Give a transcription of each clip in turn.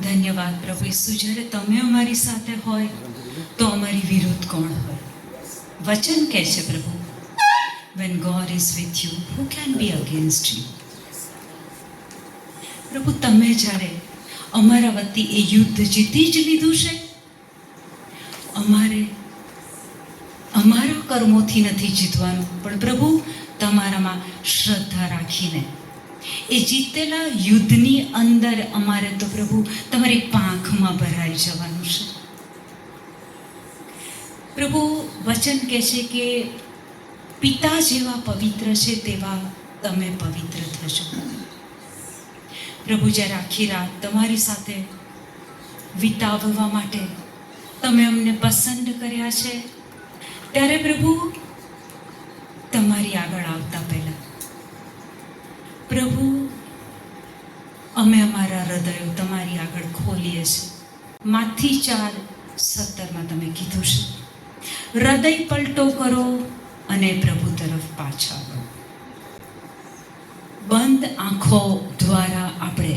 ધન્યવાદ પ્રભુ ઈસુ. જ્યારે તમે અમારી સાથે હોય તો અમારી વિરુદ્ધ કોણ હોય? વચન કહે છે પ્રભુ, when God is with you, who can be against you? પ્રભુ, તમે જ્યારે અમારા વતી એ યુદ્ધ જીતી જ લીધું છે. અમારા કર્મોથી નથી જીતવાનું, પણ પ્રભુ તમારામાં શ્રદ્ધા રાખીને એ જીતેલા યુદ્ધની અંદર અમારે તો પ્રભુ તમારી પાંખમાં ભરાઈ જવાનું છે. પ્રભુ, વચન કહે છે કે પિતા જેવા પવિત્ર છે તેવા તમે પવિત્ર થશો. પ્રભુ, જ્યારે આખી રાત તમારી સાથે વિતાવવા માટે તમે અમને પસંદ કર્યા છે, ત્યારે પ્રભુ તમારી આગળ આવતા પહેલા પ્રભુ અમે અમારા હૃદયો તમારી આગળ ખોલીએ છીએ. માથી 4:17 તમે કીધું છે, હૃદય પલટો કરો અને પ્રભુ તરફ પાછા વળો. બંધ આંખો દ્વારા આપણે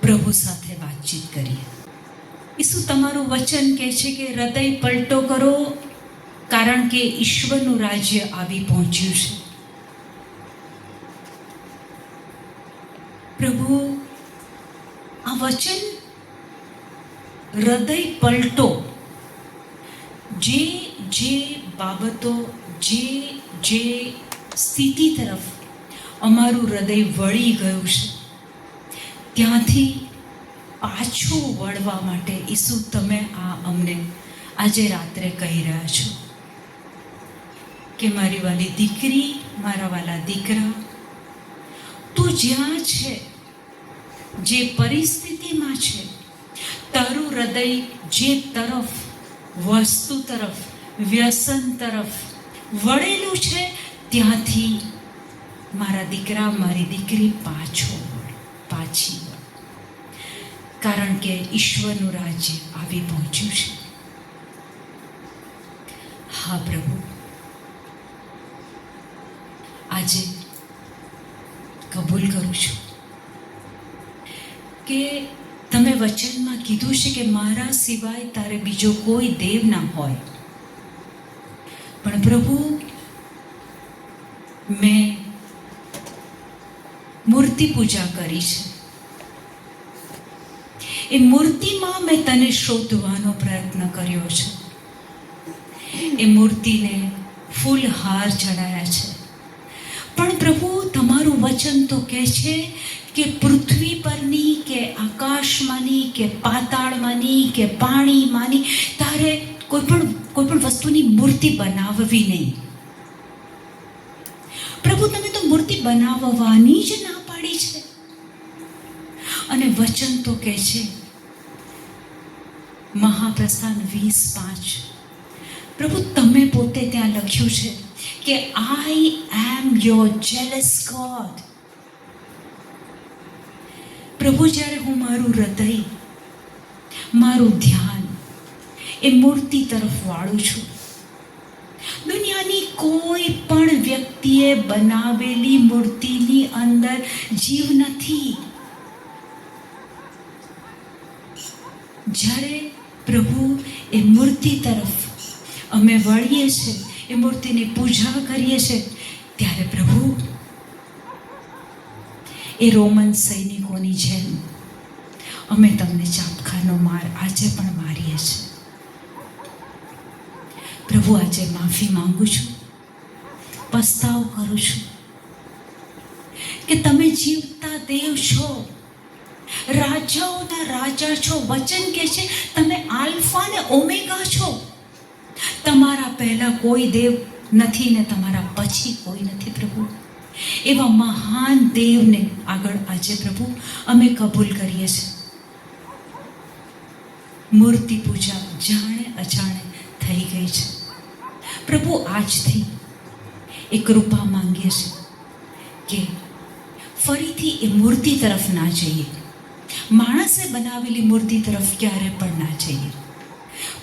પ્રભુ સાથે વાતચીત કરીએ. ઈસુ, તમારું વચન કહે છે કે હૃદય પલટો કરો, કારણ કે ઈશ્વરનું રાજ્ય આવી પહોંચ્યું છે. પ્રભુ, આ વચન હૃદય પલટો, જે બાબતો, જે સ્થિતિ તરફ અમારું હૃદય વળી ગયું છે, ત્યાંથી પાછું વળવા માટે ઈસુ તમે અમને આજે રાત્રે કહી રહ્યા છો કે મારી વાલી દીકરી, મારા વાલા દીકરા, તું જ્યાં છે, જે પરિસ્થિતિમાં છે, તારું હૃદય જે તરફ, વસ્તુ તરફ, વ્યસન તરફ વળેલું છે, ત્યાંથી મારા દીકરા, મારી દીકરી પાછી વળ. કારણ કે ઈશ્વરનું રાજ્ય આવી પહોંચ્યું છે. હા પ્રભુ, આજે કબૂલ કરું છું કે તમે વચનમાં કીધું છે કે મારા સિવાય તારે બીજો કોઈ દેવ ના હોય. પણ પ્રભુ, મેં મૂર્તિ પૂજા કરી છે. એ મૂર્તિમાં મેં તને શોધવાનો પ્રયત્ન કર્યો છે. એ મૂર્તિને ફૂલહાર ચડાયા છે. પણ પ્રભુ, તમારું વચન તો કહે છે કે પૃથ્વી પરની, કે આકાશમાંની, કે પાતાળમાંની, કે પાણીમાંની તારે કોઈ પણ વસ્તુની મૂર્તિ બનાવવી નહીં. પ્રભુ, તમે તો મૂર્તિ બનાવવાની જ ના પાડી છે. અને વચન તો કહે છે, મહાપ્રસ્થાન 20:5, પ્રભુ તમે પોતે ત્યાં લખ્યું છે કે આઈ એમ યોર જેલસ ગોડ. પ્રભુ, જ્યારે હું મારું હૃદય, મારું ધ્યાન એ મૂર્તિ તરફ વાળું છું, દુનિયાની કોઈ પણ વ્યક્તિએ બનાવેલી મૂર્તિની અંદર જીવ નથી. જ્યારે પ્રભુ એ મૂર્તિ તરફ અમે વળીએ છીએ, એ મૂર્તિની પૂજા કરીએ છીએ, ત્યારે પ્રભુ એ રોમન સૈનિકોની જેમ અમે તમને ચાબખાનો માર આજે પણ મારીએ છીએ. પ્રભુ, આજે માફી માંગુ છું, પસ્તાવ કરું છું કે તમે જીવતા દેવ છો, રાજાઓના રાજા છો. વચન કહે છે તમે આલ્ફા ને ઓમેગા છો. તમારા પહેલા કોઈ દેવ નથી ને તમારા પછી કોઈ નથી. પ્રભુ, એવા મહાન દેવને આગળ આજે પ્રભુ અમે કબૂલ કરીએ છીએ. મૂર્તિ પૂજા જાણે અજાણે થઈ ગઈ છે. પ્રભુ, આજથી એ કૃપા માંગીએ છીએ કે ફરીથી એ મૂર્તિ તરફ ના જઈએ. માણસે બનાવેલી મૂર્તિ તરફ ક્યારે પણ ના જઈએ.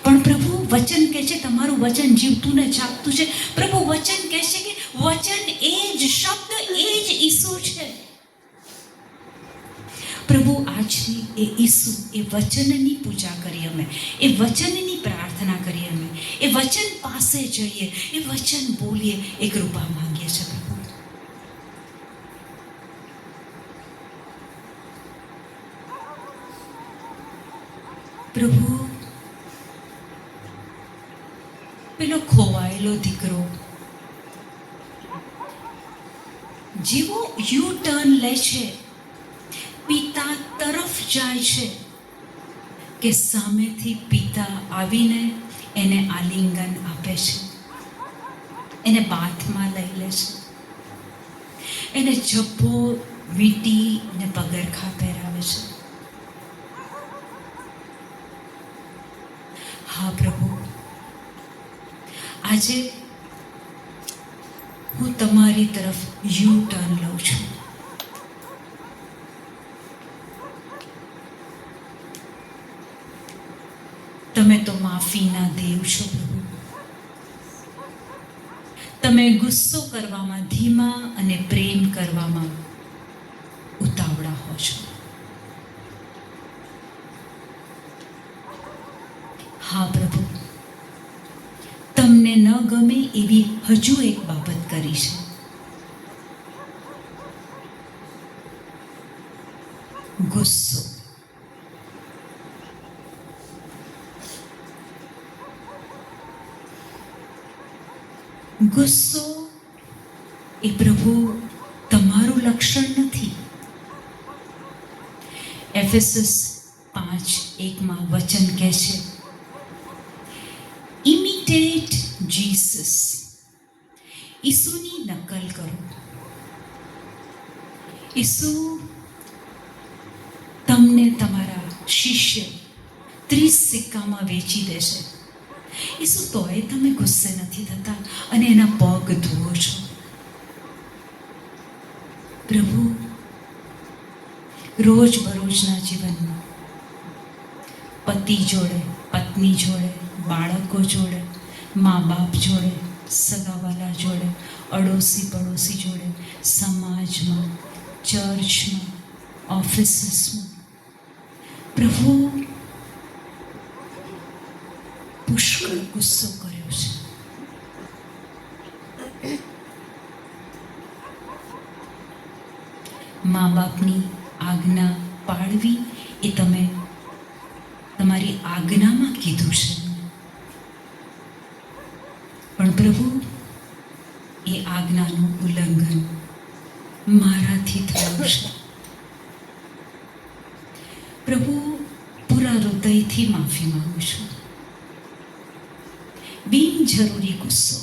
પણ પ્રભુ, વચન કહે છે તમારું વચન જીવતું ને જાગતું છે. પ્રભુ, વચન કહે છે કે વચન એ જ શબ્દ, એ જ ઈસુ છે. પ્રભુ આજથી એ ઈસુ, એ વચનની પૂજા કરીએ અમે, એ વચનની પ્રાર્થના કરીએ અમે, એ વચન પાસે જઈએ, એ વચન બોલીએ, એ કૃપા માંગીએ છીએ પ્રભુ. પ્રભુ, પેલો ખોવાયેલો દીકરો જેવો યુ ટર્ન લે છે, પિતા તરફ જાય છે, કે સામેથી પિતા આવીને એને આલિંગન આપે છે, એને બાથમાં લઈ લે છે, એને જબ્બો વીંટી અને પગરખા પહેરાવે છે. હા પ્રભુ, આજે હું તમારી તરફ યુ ટર્ન લઉં છું. તમે તો માફીના દેવ છો પ્રભુ. તમે ગુસ્સો કરવામાં ધીમા અને પ્રેમ કરવામાં ઉતાવળા હો છો. હા પ્રભુ, તમને ન ગમે એવી હજુ એક બાબત કરી છે. ગુસ્સો. ગુસ્સો એ પ્રભુ તમારું લક્ષણ નથી. એફેસસ 5:1 વચન કહે છે, ઇમિટેટ જીસસ. ઈસુની નકલ કરો. ઈસુ તમને તમારા શિષ્ય 30 સિક્કામાં વેચી દેશે. ઈસુ તોય તમે ગુસ્સે નથી થતા અને એના પગ ધુઓ છો. પ્રભુ, રોજબરોજના જીવનમાં પતિ જોડે, પત્ની જોડે, બાળકો જોડે, મા બાપ જોડે, સગાવાલા જોડે, અડોશી પડોશી જોડે, સમાજમાં, ચર્ચમાં, ઓફિસીસમાં, પ્રભુ પુષ્કળ ગુસ્સો કર્યો છે. મા બાપની આજ્ઞા પાળવી એ તમે તમારી આજ્ઞામાં કીધું છે, પણ પ્રભુ એ આજ્ઞાનું ઉલ્લંઘન મારાથી થયું છે. પ્રભુ, પૂરા હૃદયથી માફી માંગુ છું. બિનજરૂરી ગુસ્સો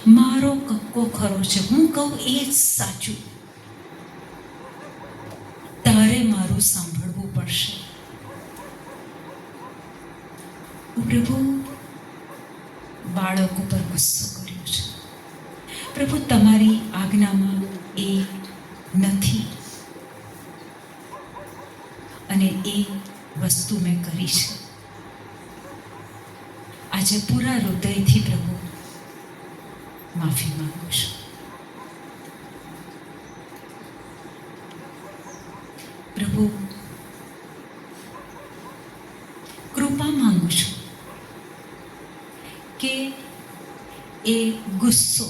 મારો કક્કો ખરો છે, હું કહું એ જ સાચું, તારે મારું સાંભળવું પડશે. પ્રભુ, બાળકો પર ગુસ્સો કર્યો છે. પ્રભુ, તમારી આજ્ઞામાં એ નથી અને એ વસ્તુ મેં કરી છે. આજે પૂરા હૃદયથી પ્રભુ માફી માંગુ છું. પ્રભુ, કૃપા માંગુ છું કે એ ગુસ્સો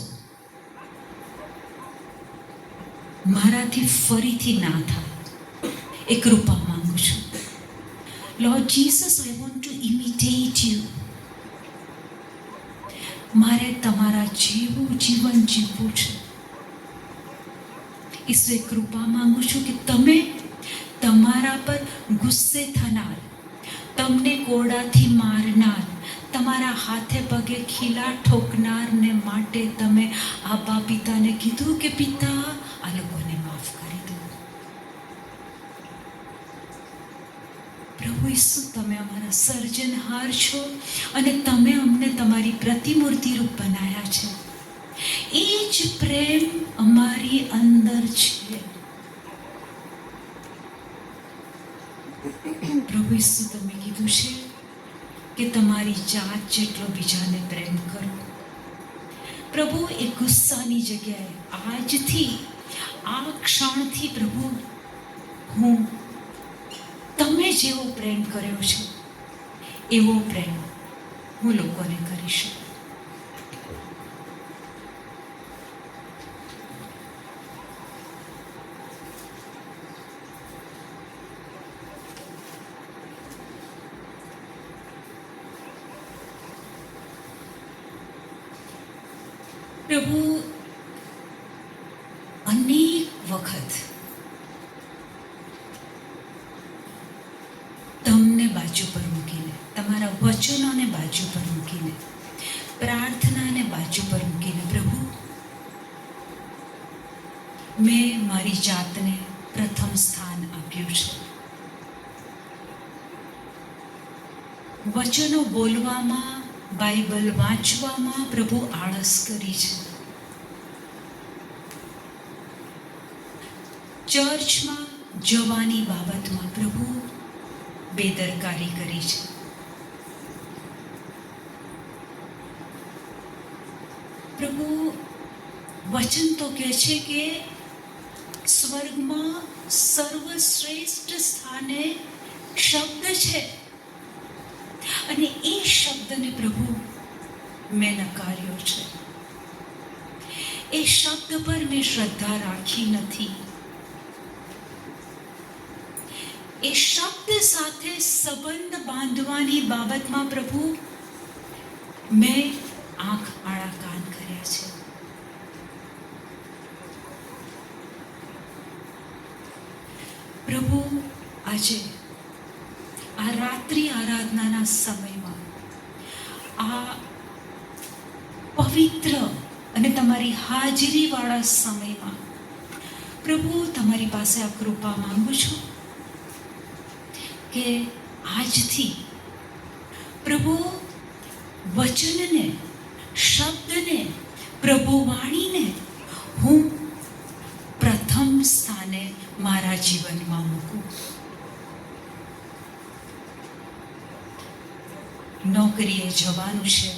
મારાથી ફરીથી ના થાય, એ કૃપા માંગુ છું. Lord Jesus, I want to imitate you. મારે તમારા જેવું જીવન જીવવું છે. ઈશ્વરે કૃપા માંગુ છું કે તમે તમારા પર ગુસ્સે થનાર, તમને કોડાથી મારનાર, તમારા હાથે પગે ખીલા ઠોકનારને માટે તમે આબા પિતાને કીધું કે પિતા, આ લોકોને માફ કરી દો. પ્રભુ ઈસુ, તમે અમારા સર્જનહાર છો અને તમે અમને તમારી પ્રતિમૂર્તિ રૂપ બનાવ્યા છે. એ જ પ્રેમ અમારી અંદર છે. પ્રભુ ઈસુ, તમે કીધું છે કે તમારી જાત જેટલો બીજાને પ્રેમ કરો. પ્રભુ, એ ગુસ્સાની જગ્યાએ આજથી, આ ક્ષણથી પ્રભુ હું તમે જેવો પ્રેમ કર્યો છે એવો પ્રેમ હું લોકોને કરીશ. પ્રભુ અનેક વખત તમને બાજુ પર મૂકીને, તમારા વચનોને બાજુ પર મૂકીને, પ્રાર્થનાને બાજુ પર મૂકીને પ્રભુ મેં મારી જાતને પ્રથમ સ્થાન આપ્યું છે. વચનો બોલવામાં, બાઇબલ વાંચવામાં પ્રભુ આળસ કરી છે. ચર્ચમાં જવાની બાબતમાં પ્રભુ બેદરકારી કરી છે. પ્રભુ વચન તો કહે છે કે સ્વર્ગમાં સર્વશ્રેષ્ઠ સ્થાને શબ્દ છે અને એ શબ્દને પ્રભુ મેં નકાર્યો છે. એ શબ્દ પર મેં શ્રદ્ધા રાખી નથી. એ શબ્દ સાથે સંબંધ બાંધવાની બાબતમાં પ્રભુ મેં આંખ આડા કાન કર્યા છે. પ્રભુ આજે આ રાત્રિ આરાધનાના સમયમાં આ પવિત્ર અને તમારી હાજરીવાળા સમયમાં પ્રભુ તમારી પાસે આ કૃપા માંગુ છું કે આજથી પ્રભુ વચનને, શબ્દને, પ્રભુ વાણીને હું પ્રથમ સ્થાને મારા જીવનમાં મૂકું. નોકરીએ જવાનું છે,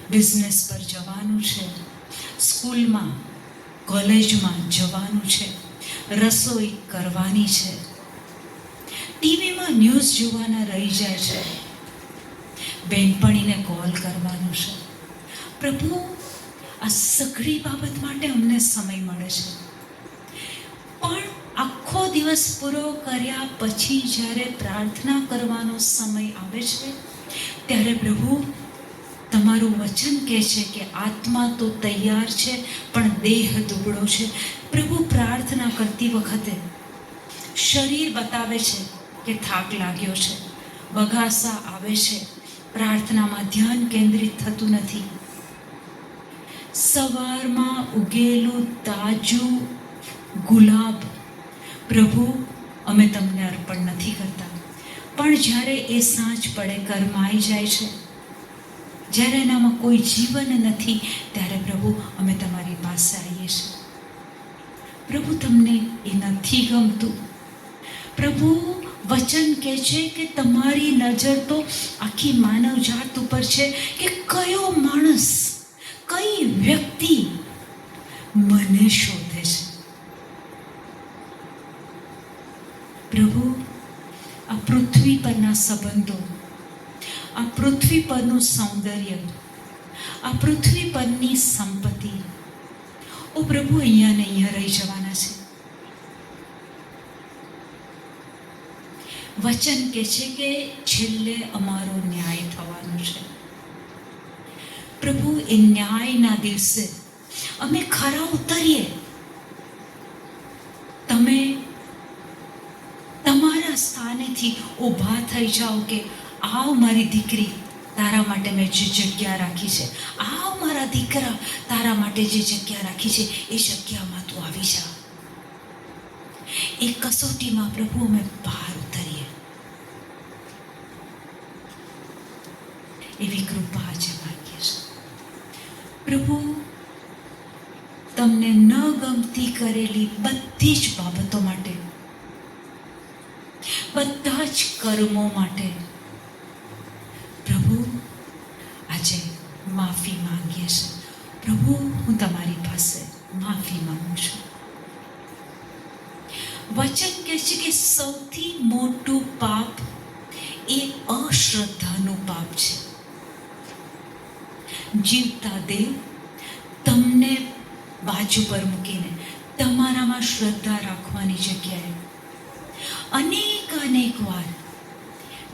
બિઝનેસ પર જવાનું છે, સ્કૂલમાં કોલેજમાં જવાનું છે, રસોઈ કરવાની છે, ટીવીમાં ન્યૂઝ જોવાના રહી જાય છે, બેનપણીને કોલ કરવાનું છે. પ્રભુ આ સઘળી બાબત માટે અમને સમય મળે છે, પણ આખો દિવસ પૂરો કર્યા પછી જ્યારે પ્રાર્થના કરવાનો સમય આવે છે ત્યારે પ્રભુ તમારું વચન કહે છે કે આત્મા તો તૈયાર છે પણ દેહ દુબળો છે. પ્રભુ પ્રાર્થના કરતી વખતે શરીર બતાવે છે કે થાક લાગ્યો છે, બગાસા આવે છે, પ્રાર્થનામાં ધ્યાન કેન્દ્રિત થતું નથી. સવારમાં ઉગેલું તાજું ગુલાબ પ્રભુ અમે તમને અર્પણ નથી કરતા, પણ જ્યારે એ સાંજ પડે કરમાઈ જાય છે, જ્યારે એનામાં કોઈ જીવન નથી, ત્યારે પ્રભુ અમે તમારી પાસે આવીએ છીએ. પ્રભુ તમને એ નથી ગમતું. પ્રભુ વચન કહે છે કે તમારી નજર તો આખી માનવ જાત ઉપર છે કે કયો માણસ, કઈ વ્યક્તિ મને શોધે છે. પ્રભુ આ પૃથ્વી પરના સંબંધો, આ પૃથ્વી પરનું સૌંદર્ય, આ પૃથ્વી પરની સંપત્તિ, ઓ પ્રભુ અહીંયા ને અહીંયા રહી જવાના છે. વચન કહે છે કે છેલ્લે અમારો ન્યાય થવાનો છે. પ્રભુ એ ન્યાયના દિવસે અમે ખરા ઉતરીએ, તમે તમારા સ્થાનેથી ઊભા થઈ જાઓ કે આવ મારી દીકરી, તારા માટે મેં જે જગ્યા રાખી છે, આવ મારા દીકરા, તારા માટે જે જગ્યા રાખી છે એ જગ્યામાં તું આવી જા. એ કસોટીમાં પ્રભુ અમે બહાર ઉતરીએ એવી કૃપા આજે માંગીએ છીએ. પ્રભુ તમને ન ગમતી કરેલી બધી જ બાબતો માટે, બધા જ કર્મો માટે પ્રભુ આજે માફી માંગીએ છીએ. પ્રભુ હું તમારી પાસે માફી માંગુ છું. વચન કહે છે કે સૌથી મોટું પાપ એ અશ્રદ્ધાનું પાપ છે. જીવતા દેવ તમને બાજુ પર મૂકીને તમારામાં શ્રદ્ધા રાખવાની જગ્યાએ અનેક વાર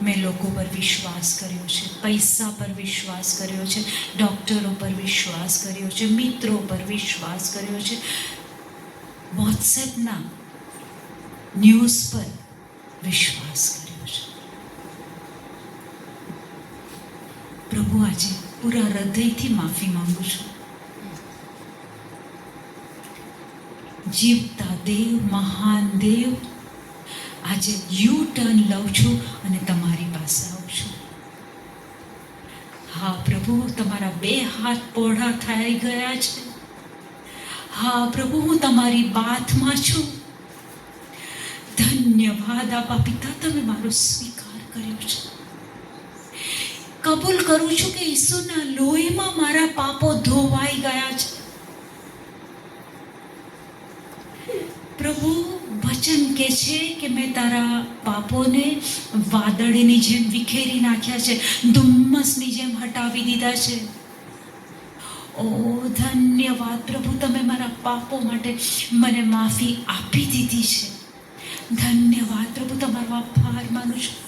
મેં લોકો પર વિશ્વાસ કર્યો છે, પૈસા પર વિશ્વાસ કર્યો છે, ડૉક્ટરો પર વિશ્વાસ કર્યો છે, મિત્રો પર વિશ્વાસ કર્યો છે, વોટ્સએપના ન્યૂઝ પર વિશ્વાસ કર્યો છે. પ્રભુ, આજે પૂરા હૃદયથી માફી માંગુ છું. જીવતા દેવ, મહાન દેવ, આજે યુ ટર્ન લઉં છું અને તમારી પાસે આવું છું. હા પ્રભુ, તમારા 2 હાથ પહોળા થઈ ગયા છે. હા પ્રભુ, હું તમારી બાથમાં છું. ધન્યવાદ આપા પિતા, તમે મારો સ્વીકાર કર્યો છે. કબૂલ કરું છું કે ઈસુના લોહીમાં મારા પાપો ધોવાઈ ગયા છે. પ્રભુ, વચન કહે છે કે મેં તારા પાપોને વાદળની જેમ વિખેરી નાખ્યા છે, ધુમ્મસની જેમ હટાવી દીધા છે. ઓ ધન્યવાદ પ્રભુ, તમે મારા પાપો માટે મને માફી આપી દીધી છે. ધન્યવાદ પ્રભુ, તમારો આભાર માનું છું.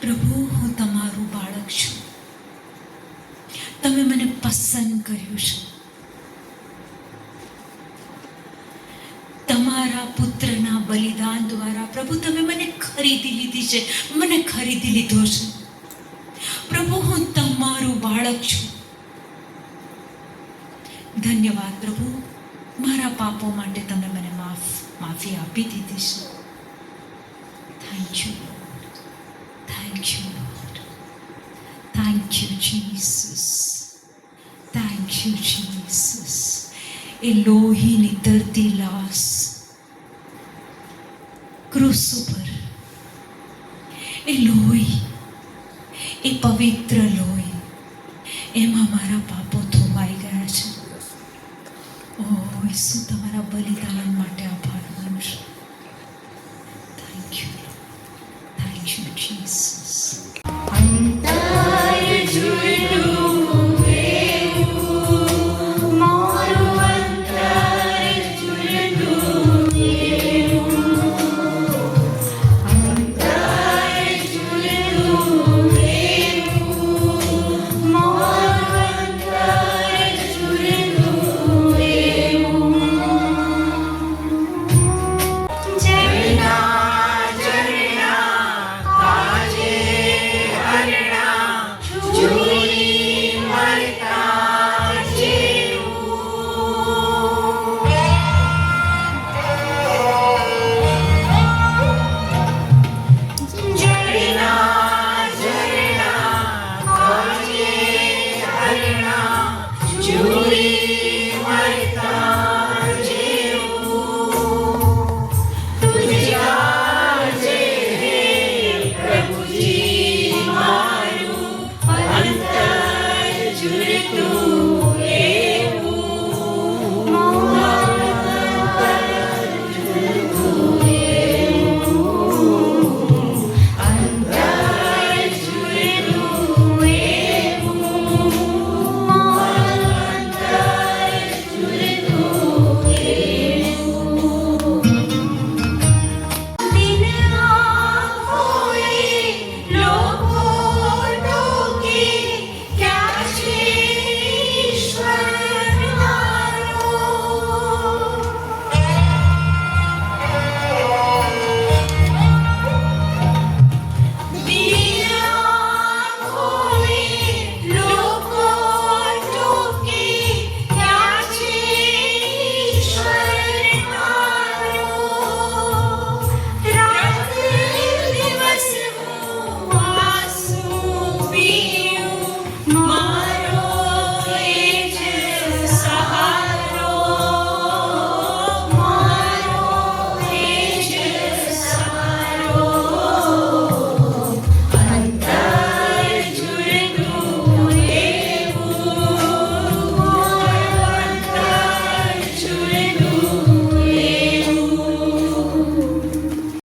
પ્રભુ, હું તમારું બાળક છું. તમે મને પસંદ કર્યું છે. તમારા પુત્રના બલિદાન દ્વારા પ્રભુ, તમે મને ખરીદી લીધી છે, મને ખરીદી લીધો છે. પ્રભુ, હું તમારું બાળક છું. ધન્યવાદ પ્રભુ, મારા પાપો માટે તમે મને માફી આપી દીધી છે. Thank you Lord, thank you Lord, thank you Jesus, thank you Jesus. એ લોહી નીતરતી લાશ ક્રૂસ ઉપર, એ લોહી, એ પવિત્ર લોહી, એમાં મારા પાપો ધોવાઈ ગયા છે. ઓ ઈસુ, તમારા બલિદાન માટે આભાર.